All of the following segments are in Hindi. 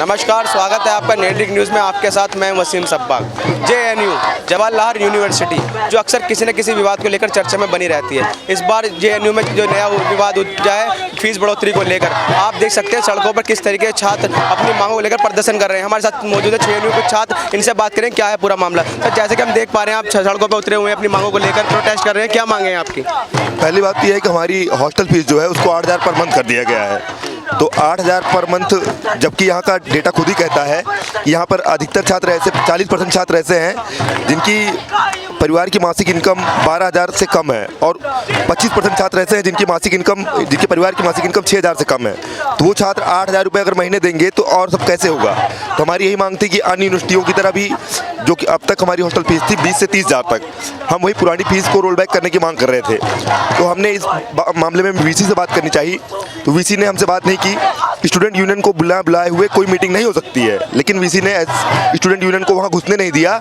नमस्कार, स्वागत है आपका नेटलिक न्यूज़ में। आपके साथ मैं वसीम सब्बाग। जेएनयू जवाहरलाल यूनिवर्सिटी जो अक्सर किसी न किसी विवाद को लेकर चर्चा में बनी रहती है। इस बार जेएनयू में जो नया विवाद उपजा है फीस बढ़ोतरी को लेकर, आप देख सकते हैं सड़कों पर किस तरीके से छात्र अपनी मांगों को लेकर प्रदर्शन कर रहे हैं। हमारे साथ मौजूद है जेएनयू के छात्र, इनसे बात करें क्या है पूरा मामला। तो जैसे कि हम देख पा रहे हैं आप सड़कों पर उतरे हुए हैं, अपनी मांगों को लेकर प्रोटेस्ट कर रहे हैं। क्या मांगे हैं आपकी? पहली बात तो यह है कि हमारी हॉस्टल फीस जो है उसको 8,000 पर मंथ कर दिया गया है। तो 8,000 पर मंथ, जबकि यहाँ का डेटा खुद ही कहता है यहाँ पर अधिकतर छात्र ऐसे 40% छात्र ऐसे हैं जिनकी परिवार की मासिक इनकम 12,000 से कम है और 25% छात्र ऐसे हैं जिनके परिवार की मासिक इनकम 6,000 से कम है। तो वो छात्र 8,000 रुपये अगर महीने देंगे तो और सब कैसे होगा। तो हमारी यही मांग थी कि अन्य यूनिवर्सिटियों की तरह भी, जो कि अब तक हमारी हॉस्टल फीस थी 20 से 30,000 तक, हम वही पुरानी फीस को रोल बैक करने की मांग कर रहे थे। तो हमने इस मामले में वीसी से बात करनी चाहिए, तो वीसी ने हमसे बात नहीं की। स्टूडेंट यूनियन को बुलाए हुए कोई मीटिंग नहीं हो सकती है, लेकिन वीसी ने स्टूडेंट यूनियन को वहाँ घुसने नहीं दिया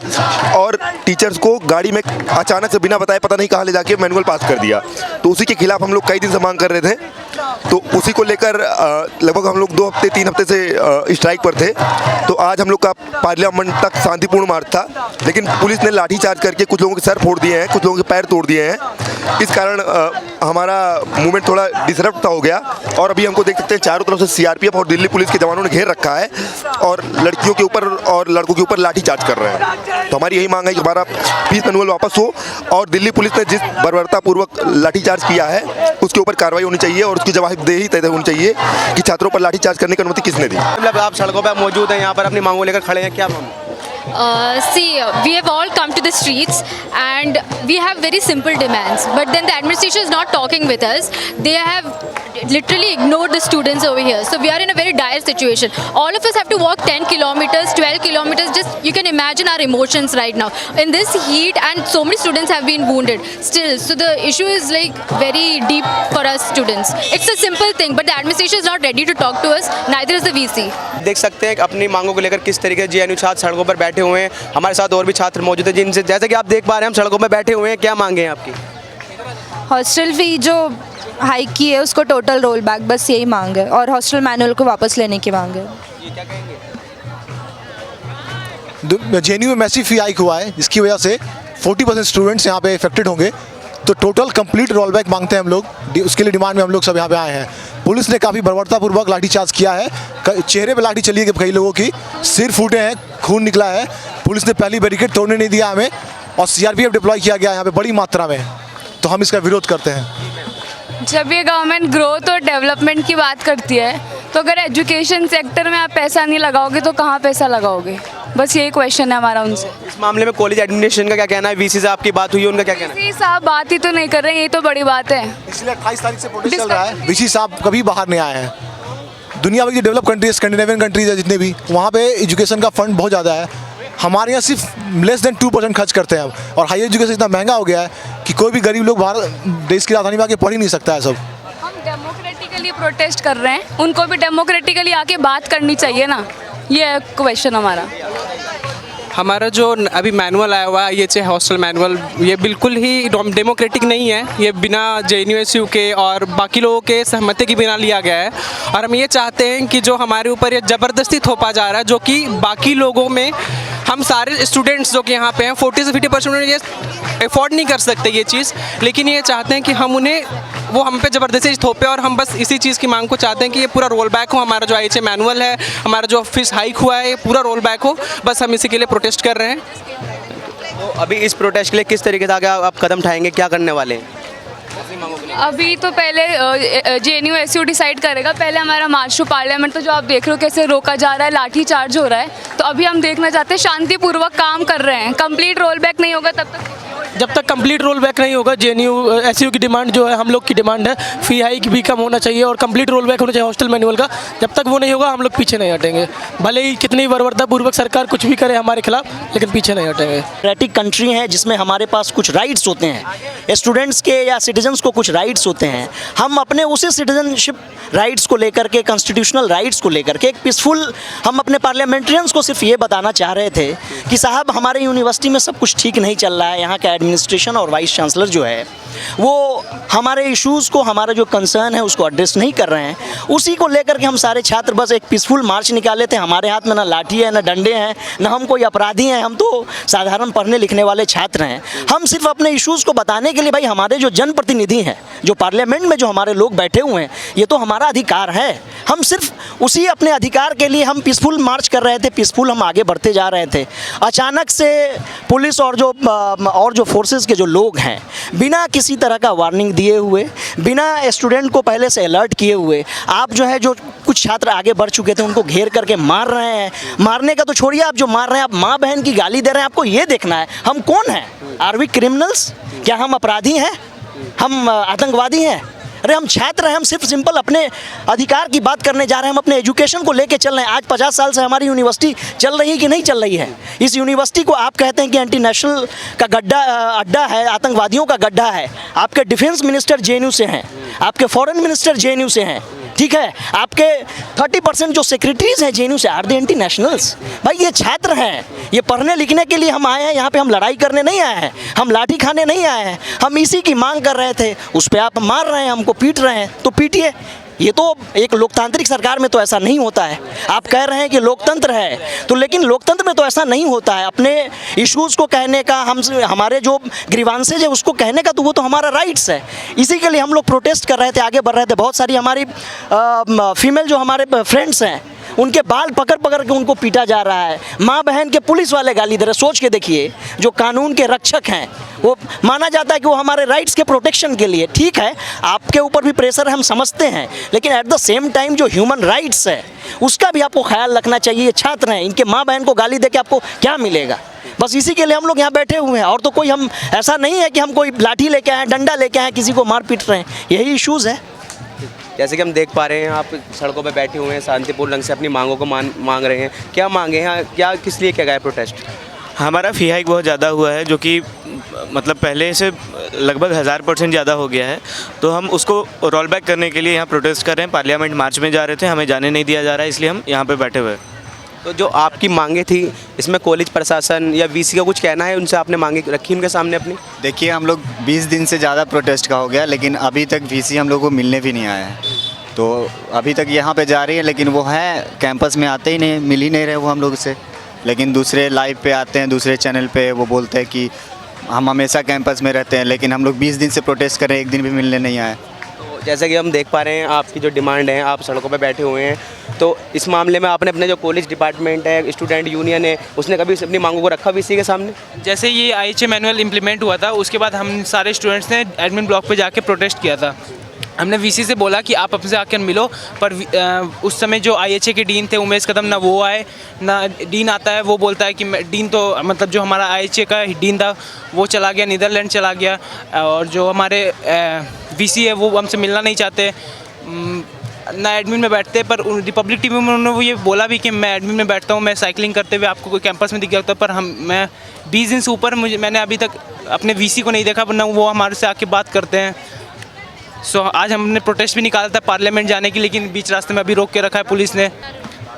और टीचर्स को गाड़ी में अचानक से बिना बताए पता नहीं कहाँ ले जाके मैनुअल पास कर दिया। तो उसी के खिलाफ हम लोग कई दिन से मांग कर रहे थे। तो उसी को लेकर लगभग हम लोग 2-3 हफ्ते से स्ट्राइक पर थे। तो आज हम लोग का पार्लियामेंट तक शांतिपूर्ण मार्च था, लेकिन पुलिस ने लाठीचार्ज करके कुछ लोगों के सर फोड़ दिए हैं, कुछ लोगों के पैर तोड़ दिए हैं। इस कारण हमारा मूवमेंट थोड़ा डिसरप्ट हो गया और अभी हमको देख सकते हैं चारों तरफ से सीआरपीएफ और दिल्ली पुलिस के जवानों ने घेर रखा है और लड़कियों के ऊपर और लड़कों के ऊपर लाठीचार्ज कर रहे हैं। तो हमारी यही मांग है कि हमारा फीस मैनुअल वापस हो और दिल्ली पुलिस ने जिस बर्बरतापूर्वक लाठीचार्ज किया है उसके ऊपर कार्रवाई होनी चाहिए और उसकी जवाबदेही तय होनी चाहिए कि छात्रों पर लाठीचार्ज करने की अनुमति किसने दी। मतलब आप सड़कों पर मौजूद हैं, यहाँ पर अपनी मांगों लेकर खड़े हैं, क्या मामला? We have all come to the streets and we have very simple demands, but then the administration is not talking with us. They have literally ignored the students over here, so we are in a very dire situation. All of us have to walk 10 kilometers, 12 kilometers. Just you can imagine our emotions right now in this heat, and so many students have been wounded still. So the issue is like very deep for us students. It's a simple thing, but the administration is not ready to talk to us. Neither is the VC. देख सकते हैं कि अपनी मांगों को लेकर किस तरीके से जेएनयू छात्र सड़कों पर बैठे हुए हैं। हमारे साथ और भी छात्र मौजूद हैं जिनसे, जैसे कि आप देख पा रहे हैं, हम सड़कों पर बैठे हुए हैं। क्या मांगे हैं आपकी? हॉस्टल फी जो हाइक की है उसको टोटल रोल बैक, बस यही मांग है, और हॉस्टल मैनुअल को वापस लेने की मांग है। जेएनयू में मैसिव फी हाइक हुआ है जिसकी वजह से 40% स्टूडेंट्स यहाँ पे इफेक्टेड होंगे। तो टोटल कंप्लीट रोल बैक मांगते हैं हम लोग, उसके लिए डिमांड में हम लोग सब यहाँ पे आए हैं। पुलिस ने काफ़ी बर्बरतापूर्वक लाठीचार्ज किया है, चेहरे पे लाठी चली है कई लोगों की, सिर फूटे हैं, खून निकला है। पुलिस ने पहली बैरिकेड तोड़ने नहीं दिया हमें और सीआरपीएफ डिप्लॉय किया गया यहाँ पे बड़ी मात्रा में। तो हम इसका विरोध करते हैं। जब ये गवर्नमेंट ग्रोथ और डेवलपमेंट की बात करती है तो अगर एजुकेशन सेक्टर में आप पैसा नहीं लगाओगे तो कहाँ पैसा लगाओगे, बस यही क्वेश्चन है हमारा उनसे। इस मामले में कॉलेज एडमिनिस्ट्रेशन का क्या कहना है? वीसी से आपकी बात हुई है, उनका क्या कहना है? वीसी साहब बात ही तो नहीं कर रहे हैं, ये तो बड़ी बात है। इसलिए 28 तारीख से प्रोटेस्ट चल रहा है। वीसी साहब कभी बाहर नहीं आए हैं। दुनिया भर की डेवलप कंट्रीज, स्कैंडिनेवियन कंट्रीज है जितने भी, वहाँ पे एजुकेशन का फंड बहुत ज़्यादा है। हमारे यहाँ सिर्फ लेस देन 2% खर्च करते हैं हम, और हाई एजुकेशन इतना महंगा हो गया है कि कोई भी गरीब लोग बाहर देश की राजधानी में आके पढ़ ही नहीं सकता है सब। हम डेमोक्रेटिकली प्रोटेस्ट कर रहे हैं, उनको भी डेमोक्रेटिकली आके बात करनी चाहिए ना, ये है क्वेश्चन हमारा। हमारा जो अभी मैनुअल आया हुआ है ये हॉस्टल मैनुअल, ये बिल्कुल ही डेमोक्रेटिक नहीं है। ये बिना जेएनयू के और बाकी लोगों के सहमति के बिना लिया गया है और हम ये चाहते हैं कि जो हमारे ऊपर ये ज़बरदस्ती थोपा जा रहा है, जो कि बाकी लोगों में हम सारे स्टूडेंट्स जो कि यहाँ पे हैं 40 से 50% ये अफोर्ड नहीं कर सकते ये चीज़, लेकिन ये चाहते हैं कि हम उन्हें वो हम पे ज़बरदस्ती थोपे और हम बस इसी चीज़ की मांग को चाहते हैं कि ये पूरा रोल बैक हो। हमारा जो IHA मैनुअल है, हमारा जो फीस हाइक हुआ है, ये पूरा रोल बैक हो। बस हम इसी के लिए प्रोटेस्ट कर रहे हैं। तो अभी इस प्रोटेस्ट के लिए किस तरीके से आगे आप कदम उठाएंगे, क्या करने वाले हैं? अभी तो पहले जेएनयू एसयू डिसाइड करेगा। पहले हमारा मार्च टू पार्लियामेंट, तो जो आप देख रहे हो कैसे रोका जा रहा है, लाठी चार्ज हो रहा है, तो अभी हम देखना चाहते हैं शांतिपूर्वक काम कर रहे हैं। कंप्लीट रोल बैक नहीं होगा तब तक, जब तक कंप्लीट रोल बैक नहीं होगा, जेएनयू एसयू की डिमांड जो है, हम लोग की डिमांड है फी हाइक भी कम होना चाहिए और कंप्लीट रोल बैक होना चाहिए हॉस्टल मैनुअल का। जब तक वो नहीं होगा हम लोग पीछे नहीं हटेंगे, भले ही कितनी बर्बरतापूर्वक सरकार कुछ भी करे हमारे खिलाफ, लेकिन पीछे नहीं हटेंगे। डेमोक्रेटिक कंट्री है जिसमें हमारे पास कुछ राइट्स होते हैं, स्टूडेंट्स के या सिटीजन्स को कुछ राइट्स होते हैं। हम अपने उसी सिटीजनशिप राइट्स को लेकर के, कॉन्स्टिट्यूशनल राइट्स को लेकर के एक पीसफुल, हम अपने पार्लियामेंट्रियंस को सिर्फ ये बताना चाह रहे थे कि साहब हमारे यूनिवर्सिटी में सब कुछ ठीक नहीं चल रहा है, यहाँ का एडमिनिस्ट्रेशन और वाइस चांसलर जो है वो हमारे इश्यूज़ को, हमारा जो कंसर्न है उसको एड्रेस नहीं कर रहे हैं। उसी को लेकर के हम सारे छात्र बस एक पीसफुल मार्च निकाले थे। हमारे हाथ में ना लाठी है, ना डंडे हैं, ना हम कोई अपराधी हैं, हम तो साधारण पढ़ने लिखने वाले छात्र हैं। हम सिर्फ अपने इश्यूज़ को बताने के लिए, भाई हमारे जो जनप्रतिनिधि हैं, जो पार्लियामेंट में जो हमारे लोग बैठे हुए हैं, ये तो हमारा अधिकार है। हम सिर्फ उसी अपने अधिकार के लिए हम पीसफुल मार्च कर रहे थे, पीसफुल हम आगे बढ़ते जा रहे थे। अचानक से पुलिस और जो फोर्सेस के जो लोग हैं, बिना किसी तरह का वार्निंग दिए हुए, बिना स्टूडेंट को पहले से अलर्ट किए हुए, आप जो है जो कुछ छात्र आगे बढ़ चुके थे उनको घेर करके मार रहे हैं। मारने का तो छोड़िए, आप जो मार रहे हैं, आप माँ बहन की गाली दे रहे हैं। आपको ये देखना है हम कौन हैं? Are we criminals? क्या हम अपराधी हैं? हम आतंकवादी हैं? अरे हम छात्र हैं, हम सिर्फ सिंपल अपने अधिकार की बात करने जा रहे हैं। हम अपने एजुकेशन को लेके चल रहे हैं। आज 50 साल से हमारी यूनिवर्सिटी चल रही है कि नहीं चल रही है? इस यूनिवर्सिटी को आप कहते हैं कि एंटी नेशनल का अड्डा है, आतंकवादियों का गड्ढा है। आपके डिफेंस मिनिस्टर जेएनयू से हैं, आपके फॉरेन मिनिस्टर जेएनयू से हैं, ठीक है? आपके 30% जो सेक्रेटरीज हैं जेएनयू से, आर दे एंटी नेशनल्स? भाई ये छात्र हैं, ये पढ़ने लिखने के लिए हम आए हैं। यहाँ पे हम लड़ाई करने नहीं आए हैं, हम लाठी खाने नहीं आए हैं। हम इसी की मांग कर रहे थे, उस पर आप मार रहे हैं, हमको पीट रहे हैं, तो पीटिए। ये तो एक लोकतांत्रिक सरकार में तो ऐसा नहीं होता है। आप कह रहे हैं कि लोकतंत्र है, तो लेकिन लोकतंत्र में तो ऐसा नहीं होता है। अपने इश्यूज़ को कहने का, हमारे जो ग्रीवांसेज है उसको कहने का, तो वो तो हमारा राइट्स है। इसी के लिए हम लोग प्रोटेस्ट कर रहे थे, आगे बढ़ रहे थे। बहुत सारी हमारी फीमेल जो हमारे फ्रेंड्स हैं, उनके बाल पकड़ पकड़ के उनको पीटा जा रहा है। माँ बहन के पुलिस वाले गाली दे रहे। सोच के देखिए, जो कानून के रक्षक हैं, वो माना जाता है कि वो हमारे राइट्स के प्रोटेक्शन के लिए, ठीक है आपके ऊपर भी प्रेशर हम समझते हैं, लेकिन एट द सेम टाइम जो ह्यूमन राइट्स है उसका भी आपको ख्याल रखना चाहिए। ये छात्र हैं, इनके माँ बहन को गाली दे के आपको क्या मिलेगा? बस इसी के लिए हम लोग यहाँ बैठे हुए हैं। और तो कोई हम ऐसा नहीं है कि हम कोई लाठी लेके आए, डंडा लेके आए, किसी को मार पीट रहे हैं। यही इश्यूज़ है। जैसे कि हम देख पा रहे हैं, आप सड़कों पे बैठे हुए हैं, शांतिपूर्ण ढंग से अपनी मांगों को मांग रहे हैं। क्या मांगे हैं, क्या किस लिए क्या गया प्रोटेस्ट? हमारा फ़ी हाइक बहुत ज़्यादा हुआ है, जो कि मतलब पहले से लगभग 1000% ज़्यादा हो गया है। तो हम उसको रोल बैक करने के लिए यहाँ प्रोटेस्ट कर रहे हैं। पार्लियामेंट मार्च में जा रहे थे, हमें जाने नहीं दिया जा रहा है, इसलिए हम यहाँ पे बैठे हुए हैं। तो जो आपकी मांगे थी, इसमें कॉलेज प्रशासन या वीसी का कुछ कहना है? उनसे आपने मांगे रखी उनके सामने अपनी? देखिए, हम लोग 20 दिन से ज़्यादा प्रोटेस्ट का हो गया, लेकिन अभी तक वीसी हम लोग को मिलने भी नहीं आया है। तो अभी तक यहाँ पे जा रही है, लेकिन वो है कैंपस में आते ही नहीं, मिल ही नहीं रहे वो हम लोग से। लेकिन दूसरे लाइव पे आते हैं, दूसरे चैनल पे वो बोलते हैं कि हम हमेशा कैंपस में रहते हैं, लेकिन हम लोग 20 दिन से प्रोटेस्ट कर रहे हैं, एक दिन भी मिलने नहीं आए। तो जैसे कि हम देख पा रहे हैं, आपकी जो डिमांड है, आप सड़कों पे बैठे हुए हैं, तो इस मामले में आपने अपने जो कॉलेज डिपार्टमेंट है, स्टूडेंट यूनियन है, उसने कभी अपनी मांगों को रखा वीसी के सामने? जैसे ये IHA मैनुअल इम्प्लीमेंट हुआ था, उसके बाद हम सारे स्टूडेंट्स ने एडमिन ब्लॉक पे जाके प्रोटेस्ट किया था। हमने वीसी से बोला कि आप हमसे आकर मिलो, पर उस समय जो IHA के डीन थे उमेश कदम, ना वो आए ना डीन आता है। वो बोलता है कि डीन तो मतलब जो हमारा IHA का डीन था वो चला गया, नीदरलैंड चला गया, और जो हमारे वीसी है वो हमसे मिलना नहीं चाहते, ना एडमिन में बैठते। पर रिपब्लिक टीवी में उन्होंने वो ये बोला भी कि मैं एडमिन में बैठता हूँ, मैं साइकिलिंग करते हुए आपको कोई कैंपस में दिख गया, पर मैं 20 दिन से ऊपर मैंने अभी तक अपने वीसी को नहीं देखा, वरना वो हमारे से आके बात करते हैं। आज हमने प्रोटेस्ट भी निकाला था पार्लियामेंट जाने की, लेकिन बीच रास्ते में अभी रोक के रखा है पुलिस ने।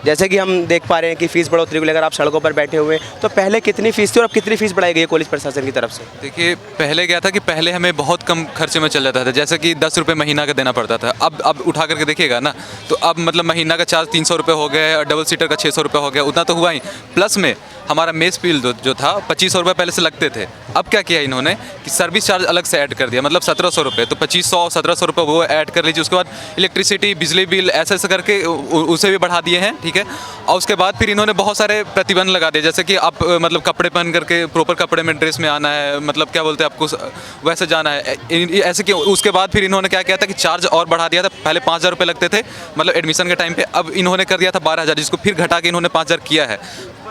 जैसे कि हम देख पा रहे हैं कि फ़ीस बढ़ोतरी को लेकर आप सड़कों पर बैठे हुए हैं, तो पहले कितनी फ़ीस थी और अब कितनी फ़ीस बढ़ाई गई है कॉलेज प्रशासन की तरफ से? देखिए, पहले क्या था कि पहले हमें बहुत कम खर्चे में चल जाता था, जैसे कि 10 रुपये महीना का देना पड़ता था। अब उठा करके देखिएगा ना, तो अब मतलब महीना का चार्ज 300 रुपये हो गया है, और डबल सीटर का 600 रुपये हो गया। उतना तो हुआ ही, प्लस में हमारा मेस बिल जो था 2500 रुपये पहले से लगते थे। अब क्या किया इन्होंने कि सर्विस चार्ज अलग से ऐड कर दिया, मतलब 1700 रुपये, तो 2500-1700 रुपये वो ऐड कर लीजिए। उसके बाद इलेक्ट्रिसिटी, बिजली बिल ऐसे ऐसे करके उसे भी बढ़ा दिए हैं, ठीक है। और उसके बाद फिर इन्होंने बहुत सारे प्रतिबंध लगा दिए, जैसे कि आप मतलब कपड़े पहन करके प्रॉपर कपड़े में ड्रेस में आना है, मतलब क्या बोलते हैं आपको वैसे जाना है, ऐसे कि उसके बाद फिर इन्होंने क्या किया था कि चार्ज और बढ़ा दिया था। पहले 5000 रुपये लगते थे मतलब एडमिशन के टाइम पे, अब इन्होंने कर दिया था 12000, जिसको फिर घटा के इन्होंने 5000 किया है।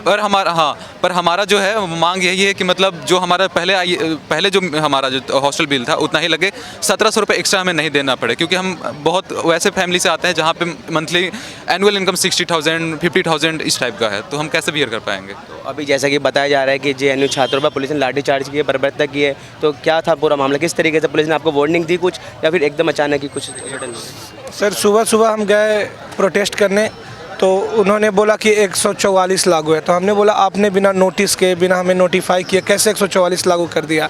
पर हमारा जो है मांग यही है कि मतलब जो हमारा पहले जो हमारा जो हॉस्टल बिल था उतना ही लगे, 1700 रुपये एक्स्ट्रा हमें नहीं देना पड़े, क्योंकि हम बहुत वैसे फैमिली से आते हैं जहाँ पे मंथली एनुअल इनकम 60,000 50,000 इस टाइप का है, तो हम कैसे बियर कर पाएंगे? तो अभी जैसा कि बताया जा रहा है कि JNU छात्रों पर पुलिस ने लाठीचार्ज की है, बर्बरता की है, तो क्या था पूरा मामला? किस तरीके से पुलिस ने आपको वार्निंग दी कुछ, या फिर एकदम अचानक ही कुछ? सर, सुबह सुबह हम गए प्रोटेस्ट करने, तो उन्होंने बोला कि 144 लागू है। तो हमने बोला आपने बिना नोटिस के, बिना हमें नोटिफाई किए कैसे 144 लागू कर दिया।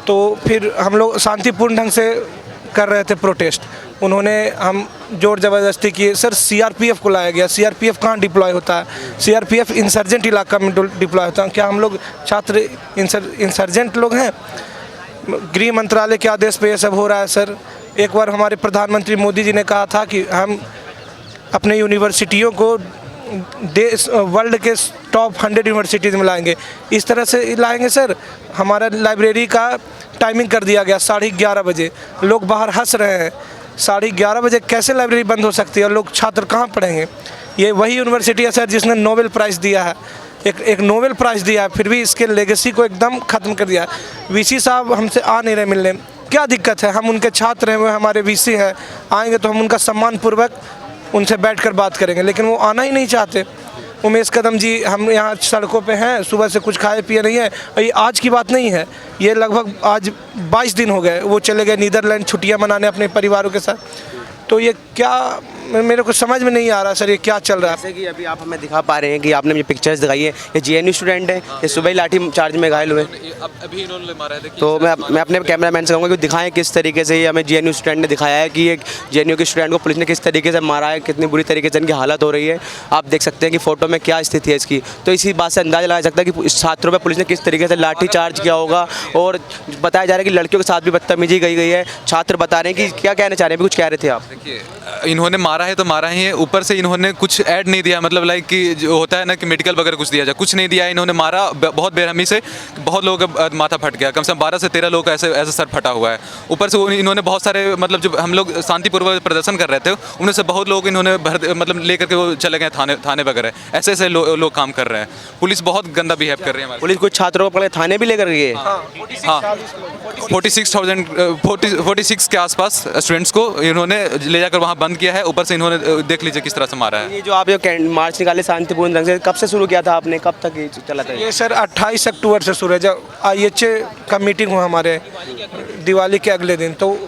तो फिर हम लोग शांतिपूर्ण ढंग से कर रहे थे प्रोटेस्ट। उन्होंने हम जोर ज़बरदस्ती किए। सर सीआरपीएफ को लाया गया। सीआरपीएफ कहाँ डिप्लॉय होता है? सीआरपीएफ इंसर्जेंट इलाका में डिप्लॉय होता है। क्या हम लोग छात्र इंसर्जेंट लोग हैं? गृह मंत्रालय के आदेश पे ये सब हो रहा है सर। एक बार हमारे प्रधानमंत्री मोदी जी ने कहा था कि हम अपने यूनिवर्सिटियों को देश वर्ल्ड के टॉप 100 यूनिवर्सिटीज़ में लाएंगे। इस तरह से लाएंगे सर। हमारा लाइब्रेरी का टाइमिंग कर दिया गया 11:30 बजे। लोग बाहर हंस रहे हैं। 11:30 बजे कैसे लाइब्रेरी बंद हो सकती है? लोग छात्र कहाँ पढ़ेंगे? ये वही यूनिवर्सिटी है सर जिसने नोबेल प्राइज़ दिया है, एक नोबेल प्राइज़ दिया है, फिर भी इसके लेगेसी को एकदम ख़त्म कर दिया। वीसी साहब हमसे आ नहीं रहे मिलने। क्या दिक्कत है? हम उनके छात्र हैं, वो हमारे वीसी हैं। आएंगे तो हम उनका सम्मानपूर्वक उनसे बैठकर बात करेंगे, लेकिन वो आना ही नहीं चाहते। उमेश कदम जी, हम यहाँ सड़कों पे हैं, सुबह से कुछ खाए पिए नहीं है। और ये आज की बात नहीं है, ये लगभग आज 22 दिन हो गए। वो चले गए नीदरलैंड छुट्टियाँ मनाने अपने परिवारों के साथ। तो ये क्या, मेरे को समझ में नहीं आ रहा सर, ये क्या चल रहा है? जैसे कि अभी आप हमें दिखा पा रहे हैं कि आपने ये पिक्चर्स दिखाई है, ये जेएनयू स्टूडेंट है, ये सुबह ही लाठी चार्ज में घायल हुए। अभी इन्होंने मारा है। तो मैं अपने कैमरामैन से कहूँगा कि दिखाएं किस तरीके से ये हमें जेएनयू स्टूडेंट ने दिखाया है कि एक जेएनयू के स्टूडेंट को पुलिस ने किस तरीके से मारा है, कितनी बुरी तरीके से इनकी हालत हो रही है। आप देख सकते हैं कि फ़ोटो में क्या स्थिति है इसकी। तो इसी बात से अंदाज़ा लगाया सकता है कि इस छात्रों पर पुलिस ने किस तरीके से लाठी चार्ज किया होगा। और बताया जा रहा है कि लड़कियों के साथ भी बदतमीजी गई है। छात्र बता रहे हैं कि क्या कहना चाह रहे हैं? कुछ कह रहे थे आप? देखिए, इन्होंने मारा है तो मारा ही है, ऊपर से इन्होंने कुछ ऐड नहीं दिया, मतलब लाइक कि जो होता है ना कि मेडिकल वगैरह कुछ दिया जाए, कुछ नहीं दिया। इन्होंने मारा बहुत बेरहमी से, बहुत लोगों का माथा फट गया। कम से कम 12 से 13 लोग का ऐसे सर फटा हुआ है। ऊपर से इन्होंने बहुत सारे, मतलब जब हम लोग शांतिपूर्वक प्रदर्शन कर रहे थे उनमें से बहुत लोग इन्होंने मतलब लेकर के वो चले गए थाने वगैरह। ऐसे ऐसे लोग काम कर रहे हैं। पुलिस बहुत गंदा बिहेव कर रही है। पुलिस कुछ छात्रों को पकड़े थाने भी लेकर गए। हाँ, 46 के आसपास स्टूडेंट्स को इन्होंने ले जाकर वहाँ बंद किया है। ऊपर से इन्होंने देख लीजिए किस तरह से मारा है। ये जो आप ये मार्च निकाले शांतिपूर्ण ढंग से, कब से शुरू किया था आपने? कब तक ये चला था? ये सर 28 अक्टूबर से शुरू है। जब IHA का मीटिंग हुआ हमारे दिवाली के अगले दिन, तो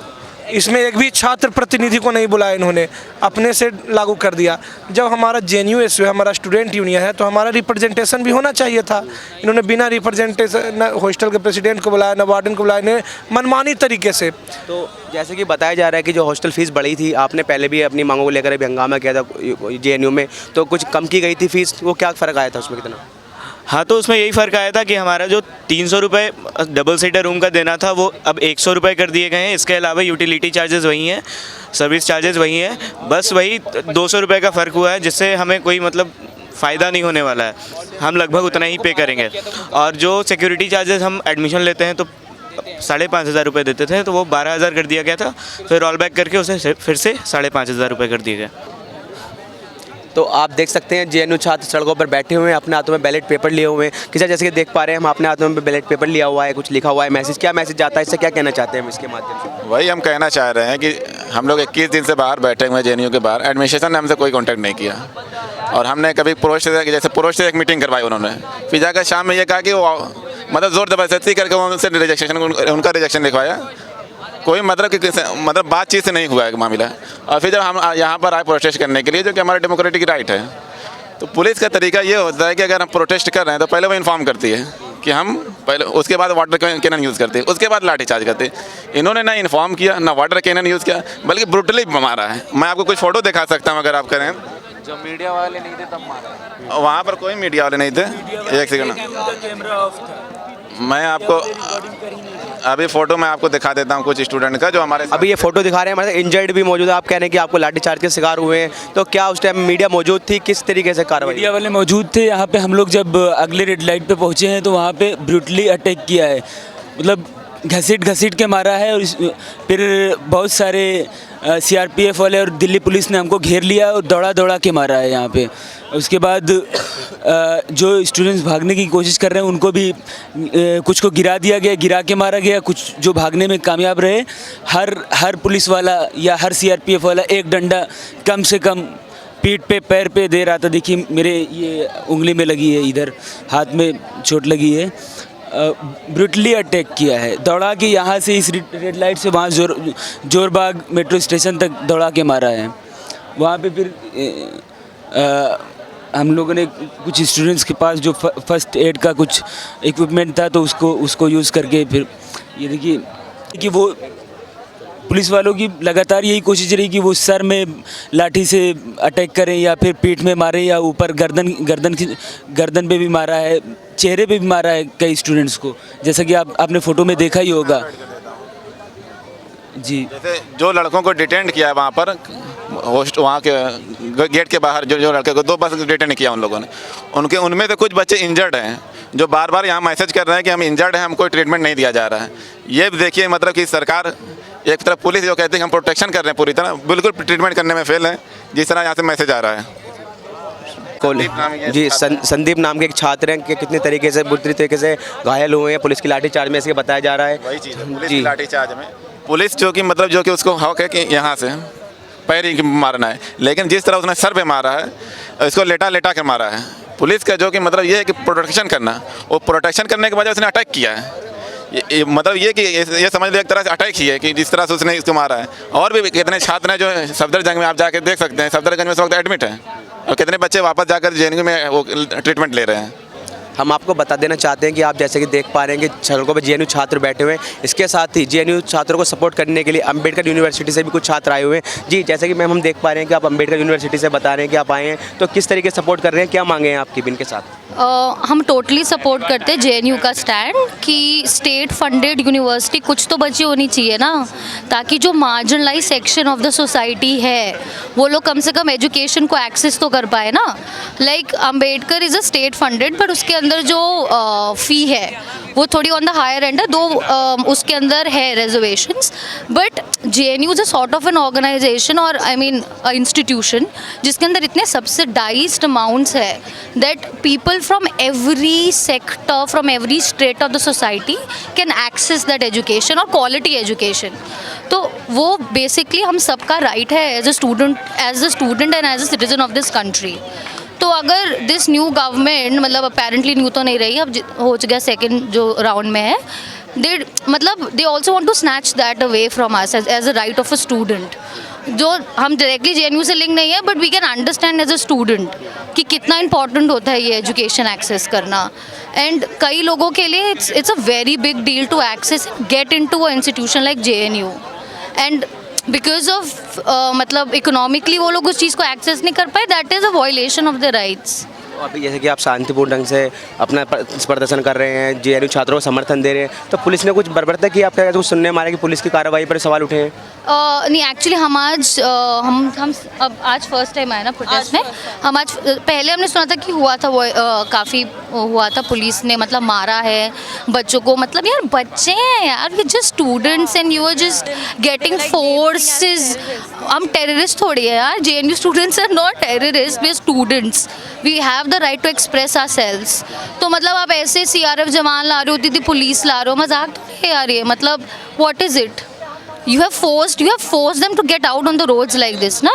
इसमें एक भी छात्र प्रतिनिधि को नहीं बुलाया इन्होंने, अपने से लागू कर दिया। जब हमारा JNUSU है, हमारा स्टूडेंट यूनियन है, तो हमारा रिप्रेजेंटेशन भी होना चाहिए था। इन्होंने बिना रिप्रेजेंटेशन, न हॉस्टल के प्रेसिडेंट को बुलाया, न वार्डन को बुलाया, इन्हें मनमानी तरीके से। तो जैसे कि बताया जा रहा है कि जो हॉस्टल फीस बढ़ी थी, आपने पहले भी अपनी मांगों को लेकर भी हंगामा किया था JNU में, तो कुछ कम की गई थी फीस, वो क्या फ़र्क आया था उसमें? कितना? हाँ, तो उसमें यही फ़र्क आया था कि हमारा जो 300 रुपये डबल सीटर रूम का देना था वो अब 100 रुपये कर दिए गए हैं। इसके अलावा यूटिलिटी चार्जेस वही हैं, सर्विस चार्जेस वही हैं, बस वही 200 रुपये का फ़र्क हुआ है, जिससे हमें कोई मतलब फ़ायदा नहीं होने वाला है। हम लगभग उतना ही पे करेंगे। और जो सिक्योरिटी चार्जेस हम एडमिशन लेते हैं तो 5,500 रुपये देते थे, तो वो 12,000 कर दिया गया था। फिर रोल बैक करके उसे फिर से 5,500 रुपये कर दिए गए। तो आप देख सकते हैं JNU छात्र सड़कों पर बैठे हुए हैं, अपने हाथों में बैलेट पेपर लिए हुए हैं। किसी जैसे कि देख पा रहे हैं हम, अपने हाथों में बैलेट पेपर लिया हुआ है, कुछ लिखा हुआ है, मैसेज। क्या मैसेज जाता है? इससे क्या कहना चाहते हैं हम इसके माध्यम से? वही हम कहना चाह रहे हैं कि हम लोग 21 दिन से बाहर बैठे हुए हैं JNU के बाहर। एडमिनिस्ट्रेशन ने हमसे कोई कॉन्टैक्ट नहीं किया, और हमने कभी प्रोस्ट जैसे प्रोस्ट से एक मीटिंग करवाई उन्होंने, फिर जाकर शाम में ये कहा कि वो मतलब ज़ोर ज़बरदस्ती करके उनसे उनका रिजेक्शन लिखवाया। कोई मतलब बातचीत से नहीं हुआ है मामला। और फिर जब हम यहाँ पर आए प्रोटेस्ट करने के लिए, जो कि हमारा डेमोक्रेटिक राइट है, तो पुलिस का तरीका ये होता है कि अगर हम प्रोटेस्ट कर रहे हैं तो पहले वो इन्फॉर्म करती है कि हम पहले, उसके बाद वाटर कैनन यूज़ करते हैं, उसके बाद लाठी चार्ज करते हैं। इन्होंने ना इन्फॉर्म किया, ना वाटर कैनन यूज़ किया, बल्कि ब्रूटली मारा है। मैं आपको कुछ फ़ोटो दिखा सकता हूँ अगर आप करें। जब मीडिया वाले नहीं थे तब मारा। वहाँ पर कोई मीडिया वाले नहीं थे। एक सेकंड, मैं आपको अभी फ़ोटो मैं आपको दिखा देता हूँ कुछ स्टूडेंट का जो हमारे अभी ये फ़ोटो दिखा रहे हैं, हमारे इंजर्ड भी मौजूद है। आप कह रहे हैं कि आपको लाठीचार्ज के शिकार हुए हैं, तो क्या उस टाइम मीडिया मौजूद थी? किस तरीके से कार्रवाई? मीडिया वाले मौजूद थे यहाँ पे। हम लोग जब अगले रेड लाइट पे पहुँचे हैं तो वहाँ पे ब्रूटली अटैक किया है, मतलब घसीट के मारा है। और फिर बहुत सारे CRPF वाले और दिल्ली पुलिस ने हमको घेर लिया और दौड़ा के मारा है यहाँ पे। उसके बाद जो स्टूडेंट्स भागने की कोशिश कर रहे हैं उनको भी कुछ को गिरा के मारा गया। कुछ जो भागने में कामयाब रहे, हर पुलिस वाला या हर CRPF वाला एक डंडा कम से कम पीठ पे पैर पे दे रहा था। देखिए मेरे ये उंगली में लगी है, इधर हाथ में चोट लगी है। ब्रूटली अटैक किया है, दौड़ा के यहाँ से इस रेड लाइट से वहाँ जोरबाग मेट्रो स्टेशन तक दौड़ा के मारा है। वहाँ पे फिर हम लोगों ने कुछ स्टूडेंट्स के पास जो फर्स्ट एड का कुछ इक्विपमेंट था तो उसको यूज़ करके फिर ये देखिए कि वो पुलिस वालों की लगातार यही कोशिश रही कि वो सर में लाठी से अटैक करें या फिर पीठ में मारें या ऊपर गर्दन पे भी मारा है, चेहरे पे भी मारा है कई स्टूडेंट्स को, जैसा कि आपने फ़ोटो में देखा ही होगा जी। जैसे जो लड़कों को डिटेंड किया है वहाँ पर वहाँ के गेट के बाहर जो लड़के को 2 बस डिटेंड किया उन लोगों ने, उनमें से कुछ बच्चे इंजर्ड हैं जो बार बार यहाँ मैसेज कर रहे हैं कि हम इंजर्ड हैं, हमको ट्रीटमेंट नहीं दिया जा रहा है। ये देखिए मतलब कि सरकार एक तरफ पुलिस जो कहते हैं हम प्रोटेक्शन कर रहे हैं पूरी तरह, बिल्कुल ट्रीटमेंट करने में फेल है जिस तरह यहाँ से मैसेज आ रहा है। जी संदीप नाम के एक छात्र हैं कि कितने तरीके से बुरी तरीके से घायल हुए हैं पुलिस की लाठीचार्ज में, ऐसे बताया जा रहा है। वही चीज़ है, पुलिस की लाठीचार्ज में पुलिस जो कि उसको हक है कि यहाँ से पैर ही मारना है, लेकिन जिस तरह उसने सर पे मारा है इसको लेटा के मारा है। पुलिस का जो कि मतलब ये है कि प्रोटेक्शन करना, वो प्रोटेक्शन करने के वजह उसने अटैक किया है। मतलब ये कि ये समझ लो एक तरह से अटैक ही है कि जिस तरह से उसने इसको मारा है। और भी कितने छात्र हैं जो सफदरजंग में आप जाकर देख सकते हैं, सफदरजंग में इस वक्त एडमिट हैं और कितने बच्चे वापस जाकर जेएनयू में वो ट्रीटमेंट ले रहे हैं। हम आपको बता देना चाहते हैं कि आप जैसे कि देख पा रहे हैं कि सड़कों पर जेएनयू छात्र बैठे हुए हैं, इसके साथ ही जेएनयू छात्रों को सपोर्ट करने के लिए अंबेडकर यूनिवर्सिटी से भी कुछ छात्र आए हुए हैं। जी जैसे कि मैम हम देख पा रहे हैं कि आप अंबेडकर यूनिवर्सिटी से बता रहे हैं कि आप आए हैं, तो किस तरीके से सपोर्ट कर रहे हैं, क्या मांगे हैं आपकी इनके साथ? हम टोटली सपोर्ट करते हैं जेएनयू का स्टैंड कि स्टेट फंडेड यूनिवर्सिटी कुछ तो बची होनी चाहिए ना, ताकि जो marginalise section of the society है वो लोग कम से कम एजुकेशन को एक्सेस तो कर पाए ना। Like Ambedkar is a state funded but उसके अंदर जो फ़ी है वो थोड़ी ऑन द हायर एंड है, दो उसके अंदर है reservations, but JNU is a sort of an organisation और आई मीन इंस्टीट्यूशन जिसके अंदर इतने सब्सिडाइज्ड अमाउंट्स है that people from every sector, from every strata of the society can access that education और quality education। तो वो basically हम सबका right है as a student and as a citizen of this country। तो अगर दिस न्यू गवर्नमेंट मतलब अपेरेंटली न्यू तो नहीं रही, अब हो गया सेकेंड जो राउंड में है, they also want to snatch that away from us as a right of a student. जो हम डायरेक्टली जेएनयू से लिंक नहीं है but we can understand as a student कि कितना इंपॉर्टेंट होता है ये एजुकेशन एक्सेस करना। एंड कई लोगों के लिए it's a very big deal to access get in to a institution like JNU, and because of मतलब इकोनॉमिकली वो लोग उस चीज़ को एक्सेस नहीं कर पाए, that is a violation of the rights. अभी जैसे कि आप शांतिपूर्ण ढंग से अपना प्रदर्शन कर रहे हैं, जेएनयू छात्रों को समर्थन दे रहे हैं, तो पुलिस ने कुछ बर्बरता की आप क्या कुछ सुनने में आ रहा है कि पुलिस की कार्रवाई पर सवाल उठे हैं? नहीं एक्चुअली हम आज हम अब आज फर्स्ट टाइम आए ना प्रोटेस्ट में। हम आज पहले हमने सुना था कि हुआ था वो काफ़ी हुआ था, पुलिस ने मतलब मारा है बच्चों को। मतलब यार बच्चे हैं यार, we just students and you are just getting forces. हम टेररिस्ट थोड़ी है यार, JNU students are not terrorist, we are students, we have the right to express ourselves. तो मतलब आप ऐसे सीआरएफ जवान ला रहे हो, दीदी पुलिस ला रहे हो, मजाक तो है यार ये। मतलब what is it? You have forced them to get out on the roads like this ना।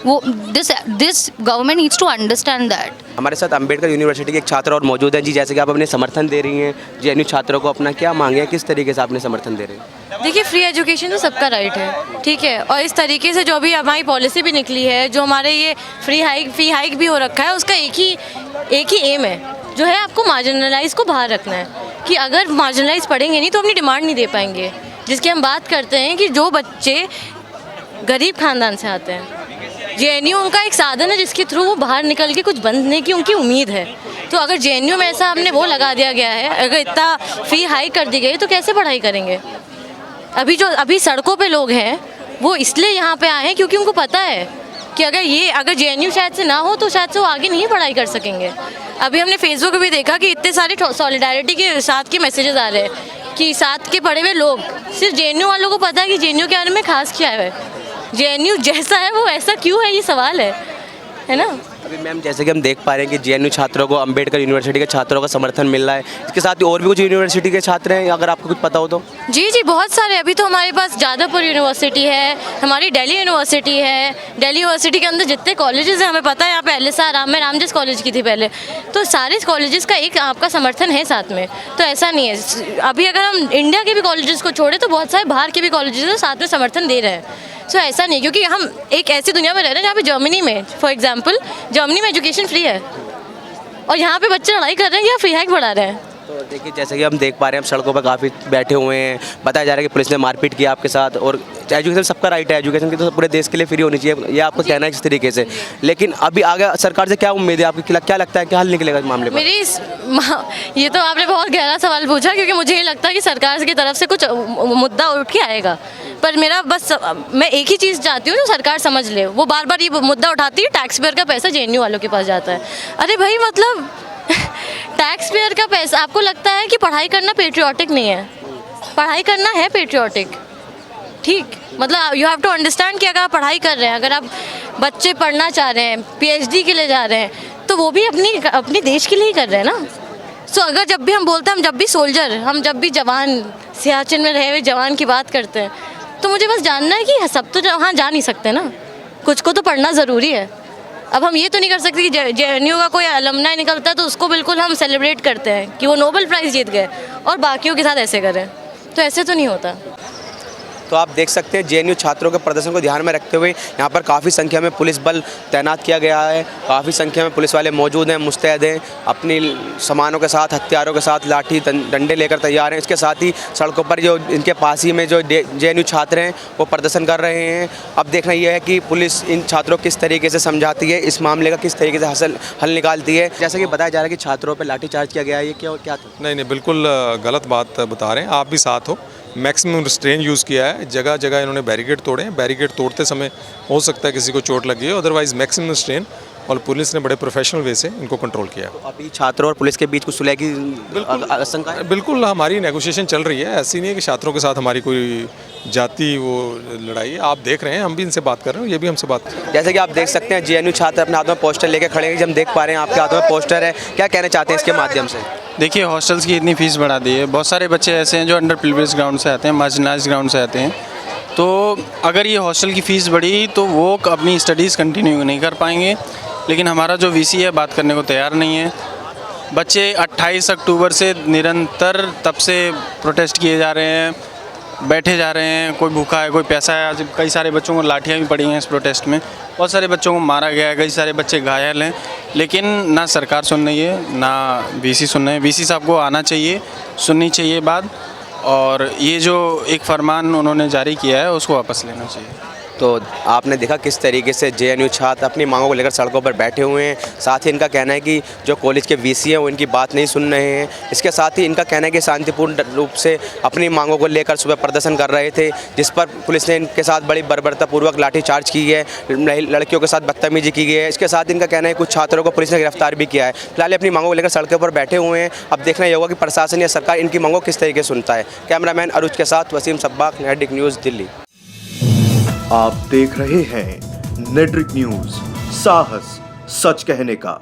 वो this government needs to understand that। हमारे साथ अंबेडकर यूनिवर्सिटी के एक छात्र और मौजूद हैं। जी जैसे कि आप अपने समर्थन दे रही हैं जेएनयू छात्रों को, अपना क्या मांगे हैं, किस तरीके से आपने समर्थन दे रहे हैं? देखिए फ्री एजुकेशन तो सबका राइट है, ठीक है, और इस तरीके से जो भी हमारी पॉलिसी भी निकली है, जो हमारे ये फी हाइक भी हो रखा है, उसका एक ही एम है जो है आपको मार्जिनलाइज को बाहर रखना है। कि अगर मार्जिनलाइज पढ़ेंगे नहीं तो अपनी डिमांड नहीं दे पाएंगे, जिसकी हम बात करते हैं कि जो बच्चे गरीब खानदान से आते हैं, जेएनयू उनका एक साधन है जिसके थ्रू वो बाहर निकल के कुछ बनने की उनकी उम्मीद है। तो अगर जेएनयू में ऐसा हमने वो लगा दिया गया है, अगर इतना फ़ी हाइक कर दी गई तो कैसे पढ़ाई करेंगे? अभी सड़कों पे लोग हैं वो इसलिए यहाँ पे आए हैं क्योंकि उनको पता है कि अगर जेएनयू शायद से ना हो तो शायद से वो आगे नहीं पढ़ाई कर सकेंगे। अभी हमने फेसबुक पे भी देखा कि इतने सारे सॉलिडारिटी के साथ के मैसेजेस आ रहे हैं कि साथ के पढ़े हुए लोग, सिर्फ जेएनयू वालों को पता है कि जेएनयू के बारे में खास क्या है, जेएनयू जैसा है वो ऐसा क्यों है, ये सवाल है ना। अभी मैम जैसे कि हम देख पा रहे हैं कि जेएनयू छात्रों को अंबेडकर यूनिवर्सिटी के छात्रों का समर्थन मिल रहा है, इसके साथ ही और भी कुछ यूनिवर्सिटी के छात्र हैं, अगर आपको कुछ पता हो तो? जी बहुत सारे। अभी तो हमारे पास जादवपुर यूनिवर्सिटी है, हमारी दिल्ली यूनिवर्सिटी है। दिल्ली यूनिवर्सिटी के अंदर जितने कॉलेजेस हैं हमें पता है, यहाँ पे LSR मैं रामजस कॉलेज की थी पहले, तो सारे कॉलेजेस का एक आपका समर्थन है साथ में। तो ऐसा नहीं है, अभी अगर हम इंडिया के भी कॉलेजेस को छोड़े तो बहुत सारे बाहर के भी कॉलेजेस साथ में समर्थन दे रहे हैं। सो ऐसा नहीं, क्योंकि हम एक ऐसी दुनिया में रह रहे हैं जहाँ पे जर्मनी में, फॉर एग्जांपल, जर्मनी में एजुकेशन फ्री है और यहाँ पे बच्चे लड़ाई कर रहे हैं या फ्री हाइक बढ़ा रहे हैं। तो देखिए जैसे कि हम देख पा रहे हैं, हम सड़कों पर काफ़ी बैठे हुए हैं, बताया जा रहा है कि पुलिस ने मारपीट किया आपके साथ, और एजुकेशन सबका राइट है, एजुकेशन की तो पूरे देश के लिए फ्री होनी चाहिए, ये आपका कहना है इस तरीके से। लेकिन अभी आगे सरकार से क्या उम्मीद है आपकी, क्या लगता है क्या हल निकलेगा इस मामले में? ये तो आपने बहुत गहरा सवाल पूछा, क्योंकि मुझे ये लगता है कि सरकार की तरफ से कुछ मुद्दा उठ के आएगा, पर मेरा बस मैं एक ही चीज़ चाहती हूँ जो सरकार समझ ले। वो बार बार ये मुद्दा उठाती है, टैक्स पेयर का पैसा JNU वालों के पास जाता है। अरे भाई मतलब टैक्स पेयर का पैसा, आपको लगता है कि पढ़ाई करना पेट्रियाटिक नहीं है? पढ़ाई करना है पेट्रियाटिक, ठीक, मतलब यू हैव टू अंडरस्टैंड कि अगर आप पढ़ाई कर रहे हैं, अगर आप बच्चे पढ़ना चाह रहे हैं, PhD के लिए जा रहे हैं, तो वो भी अपने देश के लिए ही कर रहे हैं ना। सो अगर जब भी हम बोलते हैं, हम जब भी सोल्जर, हम जब भी जवान, सियाचिन में रहे हुए जवान की बात करते हैं, तो मुझे बस जानना है कि सब तो वहाँ जा नहीं सकते ना, कुछ को तो पढ़ना ज़रूरी है। अब हम ये तो नहीं कर सकते कि JNU का कोई अलमनाई निकलता है तो उसको बिल्कुल हम सेलिब्रेट करते हैं कि वो नोबेल प्राइज़ जीत गए और बाकियों के साथ ऐसे करें, तो ऐसे तो नहीं होता। तो आप देख सकते हैं JNU छात्रों के प्रदर्शन को ध्यान में रखते हुए यहाँ पर काफ़ी संख्या में पुलिस बल तैनात किया गया है, काफ़ी संख्या में पुलिस वाले मौजूद हैं, मुस्तैद हैं, अपनी सामानों के साथ, हथियारों के साथ, लाठी डंडे लेकर तैयार हैं। इसके साथ ही सड़कों पर जो इनके पास ही में जो JNU छात्र हैं वो प्रदर्शन कर रहे हैं। अब देखना यह है कि पुलिस इन छात्रों को किस तरीके से समझाती है, इस मामले का किस तरीके से हल निकालती है। जैसा कि बताया जा रहा है कि छात्रों पर लाठीचार्ज किया गया है, ये क्या था? नहीं, बिल्कुल गलत बात बता रहे हैं, आप भी साथ हो। मैक्सिमम रिस्ट्रेन यूज़ किया है, जगह जगह इन्होंने बैरिकेड तोड़े हैं, बैरिकेड तोड़ते समय हो सकता है किसी को चोट लगी है, अदरवाइज मैक्सिमम रिस्ट्रेन, और पुलिस ने बड़े प्रोफेशनल वे से इनको कंट्रोल किया। तो अभी छात्रों और पुलिस के बीच कुछ सुलह की आशंका है? बिल्कुल हमारी नेगोशिएशन चल रही है, ऐसी नहीं है कि छात्रों के साथ हमारी कोई जाति वो लड़ाई है। आप देख रहे हैं, हम भी इनसे बात कर रहे हैं, ये भी हमसे बात। जैसे कि आप देख सकते हैं JNU छात्र अपने हाथों में पोस्टर लेके खड़े हैं, हम देख पा रहे हैं आपके हाथों में पोस्टर है, क्या कहना चाहते हैं इसके माध्यम से? देखिए, हॉस्टल्स की इतनी फ़ीस बढ़ा दी है, बहुत सारे बच्चे ऐसे हैं जो अंडर प्रिविलेज ग्राउंड से आते हैं, मार्जिनाइज्ड ग्राउंड से आते हैं, तो अगर ये हॉस्टल की फ़ीस बढ़ी तो वो अपनी स्टडीज़ कंटिन्यू नहीं कर पाएंगे। लेकिन हमारा जो VC है बात करने को तैयार नहीं है। बच्चे 28 अक्टूबर से निरंतर तब से प्रोटेस्ट किए जा रहे हैं, बैठे जा रहे हैं, कोई भूखा है, कोई प्यासा है। आज कई सारे बच्चों को लाठियाँ भी पड़ी हैं इस प्रोटेस्ट में, बहुत सारे बच्चों को मारा गया है, कई सारे बच्चे घायल हैं, लेकिन ना सरकार सुन रही है, ना VC सुन रहे हैं। VC साहब को आना चाहिए, सुननी चाहिए बात, और ये जो एक फरमान उन्होंने जारी किया है उसको वापस लेना चाहिए। तो आपने देखा किस तरीके से JNU छात्र अपनी मांगों को लेकर सड़कों पर बैठे हुए हैं। साथ ही इनका कहना है कि जो कॉलेज के VC हैं वो इनकी बात नहीं सुन रहे हैं। इसके साथ ही इनका कहना है कि शांतिपूर्ण रूप से अपनी मांगों को लेकर सुबह प्रदर्शन कर रहे थे, जिस पर पुलिस ने इनके साथ बड़ी बर्बरतापूर्वक लाठीचार्ज की है, लड़कियों के साथ बदतमीजी की गई है। इसके साथ इनका कहना है कुछ छात्रों को पुलिस ने गिरफ्तार भी किया है। फिलहाल अपनी मांगों को लेकर सड़कों पर बैठे हुए हैं। अब देखना ये होगा कि प्रशासन या सरकार इनकी मांगों को किस तरीके से सुनता है। कैमरामैन अरुज के साथ वसीम सब्बाक, नेटडिक न्यूज़, दिल्ली। आप देख रहे हैं नेटडिक न्यूज़, साहस सच कहने का।